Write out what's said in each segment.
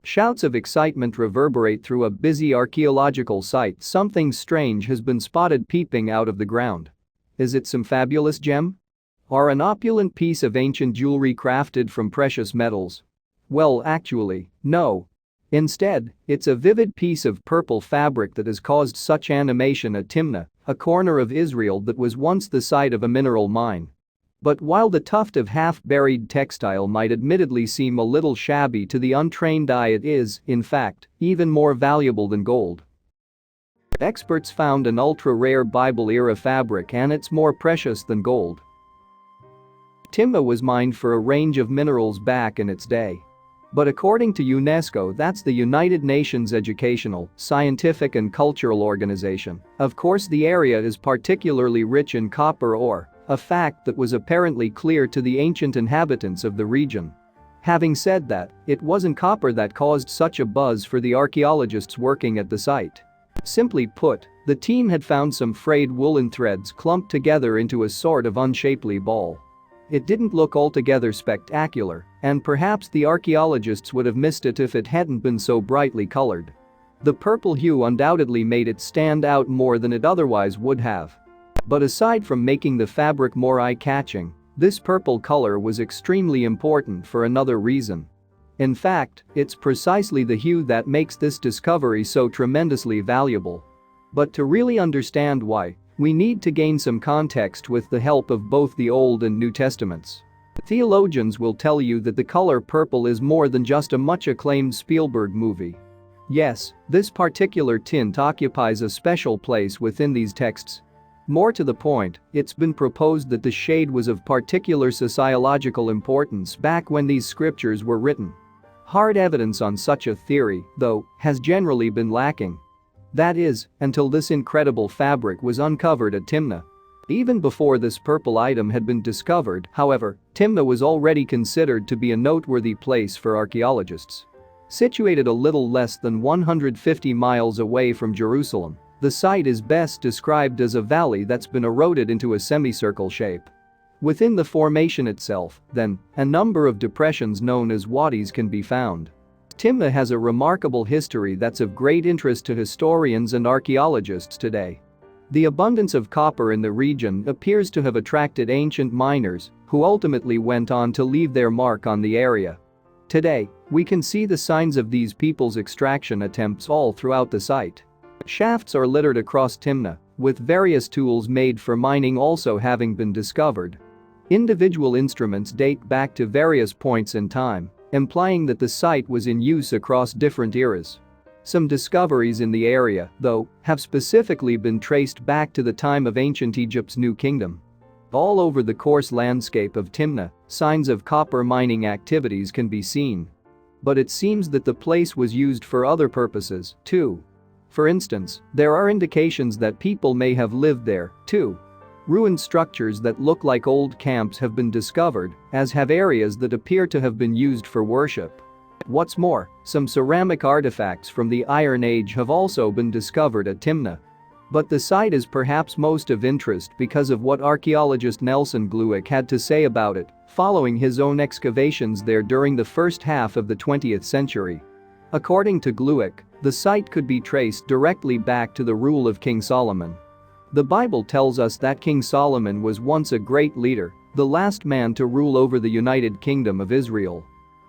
Shouts of excitement reverberate through a busy archaeological site. Something strange has been spotted peeping out of the ground. Is it some fabulous gem? Or an opulent piece of ancient jewelry crafted from precious metals? Well, actually, no. Instead, it's a vivid piece of purple fabric that has caused such animation at Timnah, a corner of Israel that was once the site of a mineral mine. But while the tuft of half-buried textile might admittedly seem a little shabby to the untrained eye, it is, in fact, even more valuable than gold. Experts found an ultra-rare Bible-era fabric and it's more precious than gold. Timnah was mined for a range of minerals back in its day. But according to UNESCO, that's the United Nations Educational, Scientific and Cultural Organization, of course the area is particularly rich in copper ore, a fact that was apparently clear to the ancient inhabitants of the region. Having said that, it wasn't copper that caused such a buzz for the archaeologists working at the site. Simply put, the team had found some frayed woolen threads clumped together into a sort of unshapely ball. It didn't look altogether spectacular, and perhaps the archaeologists would have missed it if it hadn't been so brightly colored. The purple hue undoubtedly made it stand out more than it otherwise would have. But aside from making the fabric more eye-catching, this purple color was extremely important for another reason. In fact, it's precisely the hue that makes this discovery so tremendously valuable. But to really understand why, we need to gain some context with the help of both the Old and New Testaments. Theologians will tell you that the color purple is more than just a much acclaimed Spielberg movie. Yes, this particular tint occupies a special place within these texts. More to the point, it's been proposed that the shade was of particular sociological importance back when these scriptures were written. Hard evidence on such a theory, though, has generally been lacking. That is, until this incredible fabric was uncovered at Timnah. Even before this purple item had been discovered, however, Timnah was already considered to be a noteworthy place for archaeologists. Situated a little less than 150 miles away from Jerusalem, the site is best described as a valley that's been eroded into a semicircle shape. Within the formation itself, then, a number of depressions known as wadis can be found. Timnah has a remarkable history that's of great interest to historians and archaeologists today. The abundance of copper in the region appears to have attracted ancient miners, who ultimately went on to leave their mark on the area. Today, we can see the signs of these people's extraction attempts all throughout the site. Shafts are littered across Timnah, with various tools made for mining also having been discovered. Individual instruments date back to various points in time, implying that the site was in use across different eras. Some discoveries in the area, though, have specifically been traced back to the time of ancient Egypt's New Kingdom. All over the coarse landscape of Timnah, signs of copper mining activities can be seen. But it seems that the place was used for other purposes, too. For instance, there are indications that people may have lived there, too. Ruined structures that look like old camps have been discovered, as have areas that appear to have been used for worship. What's more, some ceramic artifacts from the Iron Age have also been discovered at Timnah. But the site is perhaps most of interest because of what archaeologist Nelson Glueck had to say about it, following his own excavations there during the first half of the 20th century. According to Glueck, the site could be traced directly back to the rule of King Solomon. The Bible tells us that King Solomon was once a great leader, the last man to rule over the United Kingdom of Israel.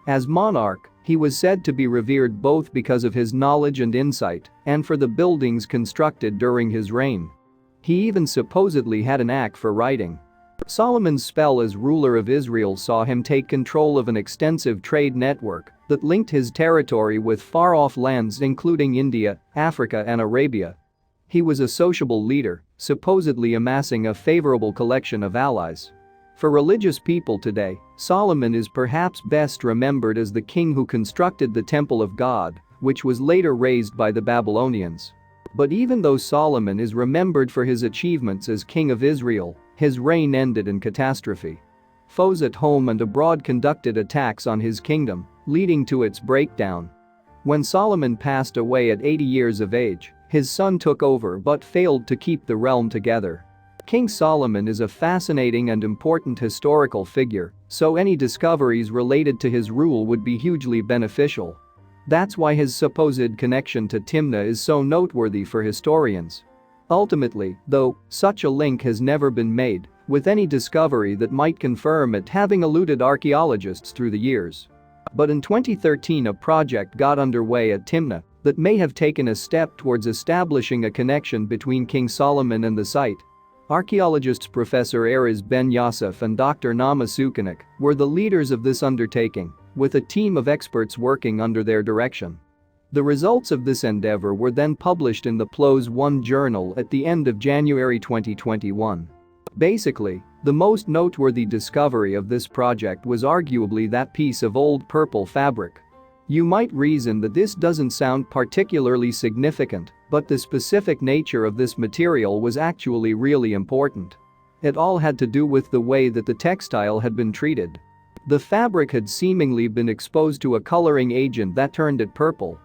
As monarch, he was said to be revered both because of his knowledge and insight and for the buildings constructed during his reign. He even supposedly had a knack for writing. Solomon's spell as ruler of Israel saw him take control of an extensive trade network that linked his territory with far-off lands including India, Africa and Arabia. He was a sociable leader, supposedly amassing a favorable collection of allies. For religious people today, Solomon is perhaps best remembered as the king who constructed the Temple of God, which was later razed by the Babylonians. But even though Solomon is remembered for his achievements as king of Israel, his reign ended in catastrophe. Foes at home and abroad conducted attacks on his kingdom, leading to its breakdown. When Solomon passed away at 80 years of age, his son took over but failed to keep the realm together. King Solomon is a fascinating and important historical figure, so any discoveries related to his rule would be hugely beneficial. That's why his supposed connection to Timna is so noteworthy for historians. Ultimately, though, such a link has never been made, with any discovery that might confirm it, having eluded archaeologists through the years. But in 2013 a project got underway at Timna that may have taken a step towards establishing a connection between King Solomon and the site. Archaeologists Professor Erez Ben Yosef and Dr. Naama Sukenik were the leaders of this undertaking, with a team of experts working under their direction. The results of this endeavor were then published in the PLOS One journal at the end of January 2021. Basically, the most noteworthy discovery of this project was arguably that piece of old purple fabric. You might reason that this doesn't sound particularly significant, but the specific nature of this material was actually really important. It all had to do with the way that the textile had been treated. The fabric had seemingly been exposed to a coloring agent that turned it purple.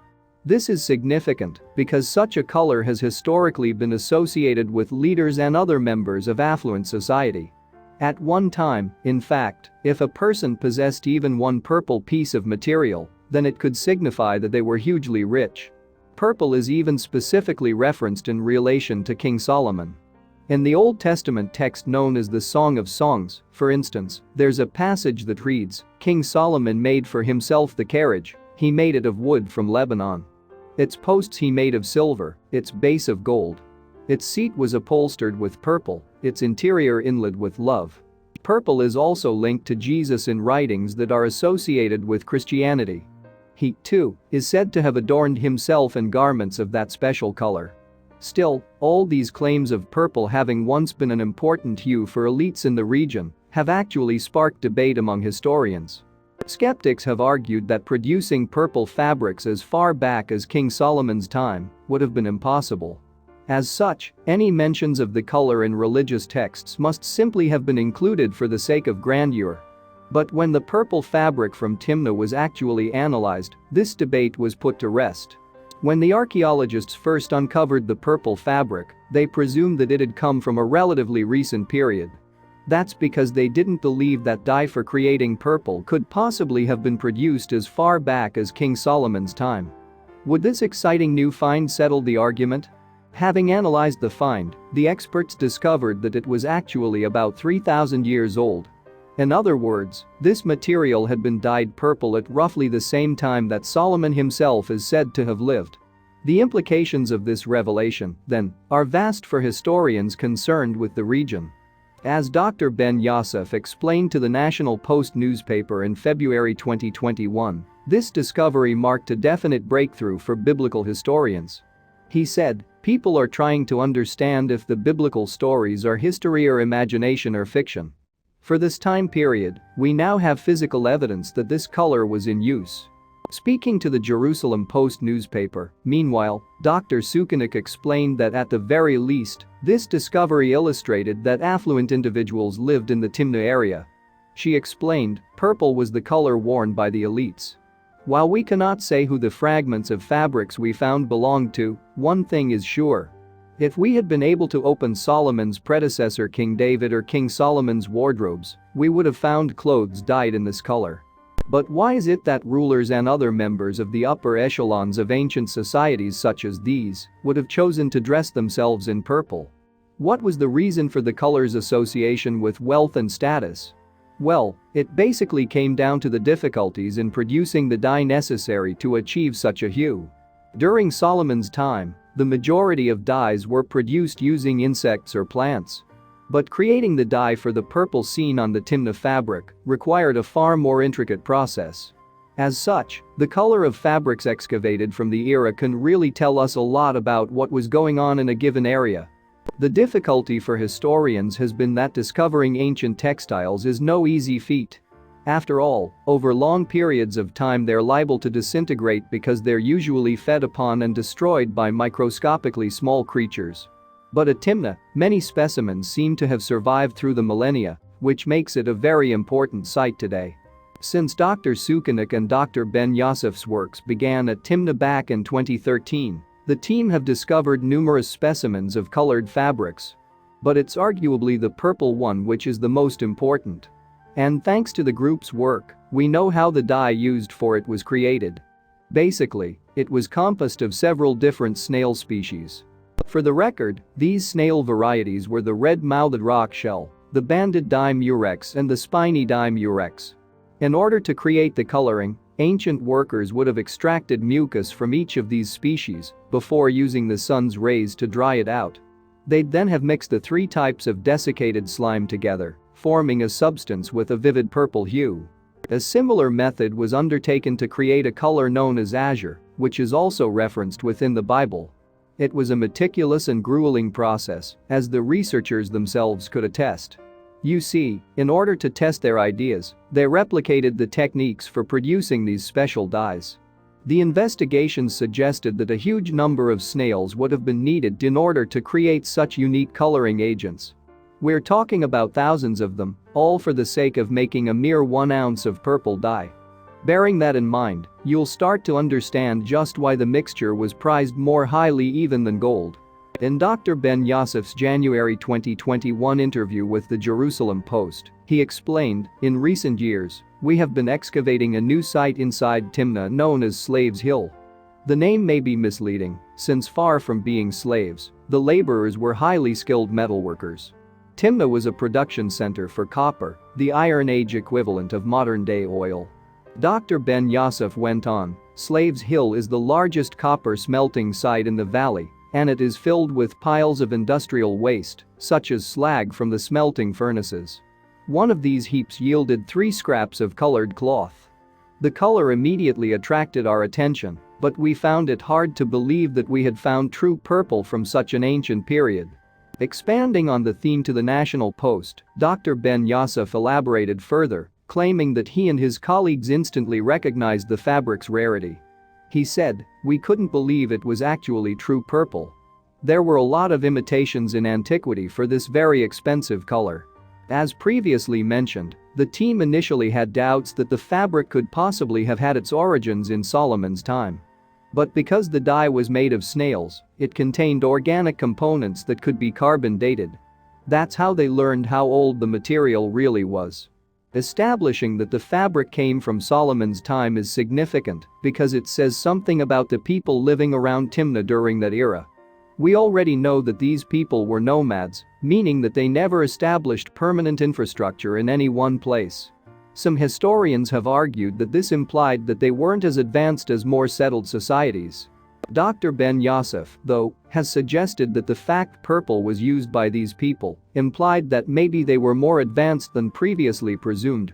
This is significant because such a color has historically been associated with leaders and other members of affluent society. At one time, in fact, if a person possessed even one purple piece of material, then it could signify that they were hugely rich. Purple is even specifically referenced in relation to King Solomon. In the Old Testament text known as the Song of Songs, for instance, there's a passage that reads, "King Solomon made for himself the carriage, he made it of wood from Lebanon. Its posts he made of silver, its base of gold. Its seat was upholstered with purple, its interior inlaid with love." Purple is also linked to Jesus in writings that are associated with Christianity. He, too, is said to have adorned himself in garments of that special color. Still, all these claims of purple having once been an important hue for elites in the region have actually sparked debate among historians. Skeptics have argued that producing purple fabrics as far back as King Solomon's time would have been impossible. As such, any mentions of the color in religious texts must simply have been included for the sake of grandeur. But when the purple fabric from Timna was actually analyzed, this debate was put to rest. When the archaeologists first uncovered the purple fabric, they presumed that it had come from a relatively recent period. That's because they didn't believe that dye for creating purple could possibly have been produced as far back as King Solomon's time. Would this exciting new find settle the argument? Having analyzed the find, the experts discovered that it was actually about 3,000 years old. In other words, this material had been dyed purple at roughly the same time that Solomon himself is said to have lived. The implications of this revelation, then, are vast for historians concerned with the region. As Dr. Ben Yosef explained to the National Post newspaper in February 2021, this discovery marked a definite breakthrough for biblical historians. He said, "People are trying to understand if the biblical stories are history or imagination or fiction. For this time period, we now have physical evidence that this color was in use." Speaking to the Jerusalem Post newspaper, meanwhile, Dr. Sukenik explained that at the very least, this discovery illustrated that affluent individuals lived in the Timna area. She explained, "Purple was the color worn by the elites. While we cannot say who the fragments of fabrics we found belonged to, one thing is sure. If we had been able to open Solomon's predecessor King David or King Solomon's wardrobes, we would have found clothes dyed in this color." But why is it that rulers and other members of the upper echelons of ancient societies such as these would have chosen to dress themselves in purple? What was the reason for the color's association with wealth and status? Well, it basically came down to the difficulties in producing the dye necessary to achieve such a hue. During Solomon's time, the majority of dyes were produced using insects or plants. But creating the dye for the purple seen on the Timna fabric required a far more intricate process. As such, the color of fabrics excavated from the era can really tell us a lot about what was going on in a given area. The difficulty for historians has been that discovering ancient textiles is no easy feat. After all, over long periods of time they're liable to disintegrate because they're usually fed upon and destroyed by microscopically small creatures. But at Timna, many specimens seem to have survived through the millennia, which makes it a very important site today. Since Dr. Sukenik and Dr. Ben Yosef's works began at Timna back in 2013, the team have discovered numerous specimens of colored fabrics. But it's arguably the purple one which is the most important. And thanks to the group's work, we know how the dye used for it was created. Basically, it was composed of several different snail species. For the record, these snail varieties were the red-mouthed rock shell, the banded dimurex and the spiny dimurex. In order to create the coloring, ancient workers would have extracted mucus from each of these species before using the sun's rays to dry it out. They'd then have mixed the three types of desiccated slime together, forming a substance with a vivid purple hue. A similar method was undertaken to create a color known as azure, which is also referenced within the Bible. It was a meticulous and grueling process, as the researchers themselves could attest. You see, in order to test their ideas, they replicated the techniques for producing these special dyes. The investigations suggested that a huge number of snails would have been needed in order to create such unique coloring agents. We're talking about thousands of them, all for the sake of making a mere 1 ounce of purple dye. Bearing that in mind, you'll start to understand just why the mixture was prized more highly even than gold. In Dr. Ben Yossef's January 2021 interview with the Jerusalem Post, he explained, "In recent years, we have been excavating a new site inside Timnah known as Slaves Hill." The name may be misleading, since far from being slaves, the laborers were highly skilled metalworkers. Timnah was a production center for copper, the Iron Age equivalent of modern-day oil. Dr. Ben Yossef went on, "Slaves Hill is the largest copper smelting site in the valley, and it is filled with piles of industrial waste, such as slag from the smelting furnaces. One of these heaps yielded 3 scraps of colored cloth. The color immediately attracted our attention, but we found it hard to believe that we had found true purple from such an ancient period." Expanding on the theme to the National Post, Dr. Ben Yossef elaborated further, claiming that he and his colleagues instantly recognized the fabric's rarity. He said, "We couldn't believe it was actually true purple. There were a lot of imitations in antiquity for this very expensive color." As previously mentioned, the team initially had doubts that the fabric could possibly have had its origins in Solomon's time. But because the dye was made of snails, it contained organic components that could be carbon dated. That's how they learned how old the material really was. Establishing that the fabric came from Solomon's time is significant because it says something about the people living around Timnah during that era. We already know that these people were nomads, meaning that they never established permanent infrastructure in any one place. Some historians have argued that this implied that they weren't as advanced as more settled societies. Dr. Ben Yossef, though, has suggested that the fact purple was used by these people implied that maybe they were more advanced than previously presumed.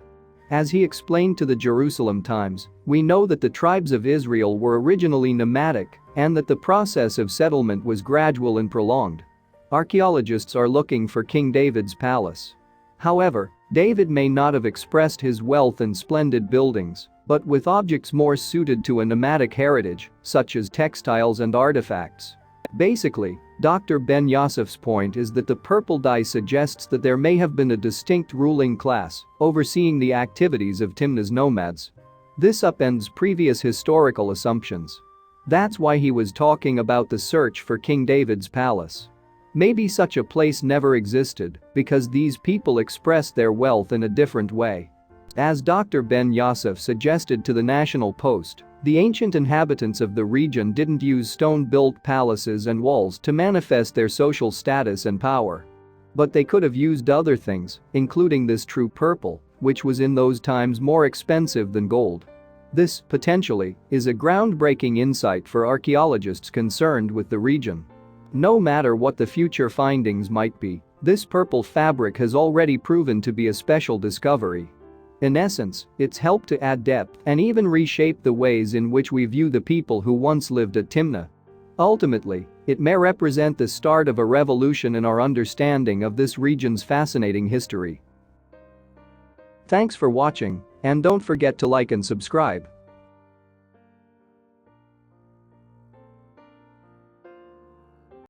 As he explained to the Jerusalem Times, "We know that the tribes of Israel were originally nomadic and that the process of settlement was gradual and prolonged. Archaeologists are looking for King David's palace. However, David may not have expressed his wealth in splendid buildings, but with objects more suited to a nomadic heritage, such as textiles and artifacts." Basically, Dr. Ben Yossef's point is that the purple dye suggests that there may have been a distinct ruling class overseeing the activities of Timnah's nomads. This upends previous historical assumptions. That's why he was talking about the search for King David's palace. Maybe such a place never existed because these people expressed their wealth in a different way. As Dr. Ben Yossef suggested to the National Post, the ancient inhabitants of the region didn't use stone-built palaces and walls to manifest their social status and power. But they could have used other things, including this true purple, which was in those times more expensive than gold. This, potentially, is a groundbreaking insight for archaeologists concerned with the region. No matter what the future findings might be, this purple fabric has already proven to be a special discovery. In essence, it's helped to add depth and even reshape the ways in which we view the people who once lived at Timnah. Ultimately, it may represent the start of a revolution in our understanding of this region's fascinating history. Thanks for watching, and don't forget to like and subscribe.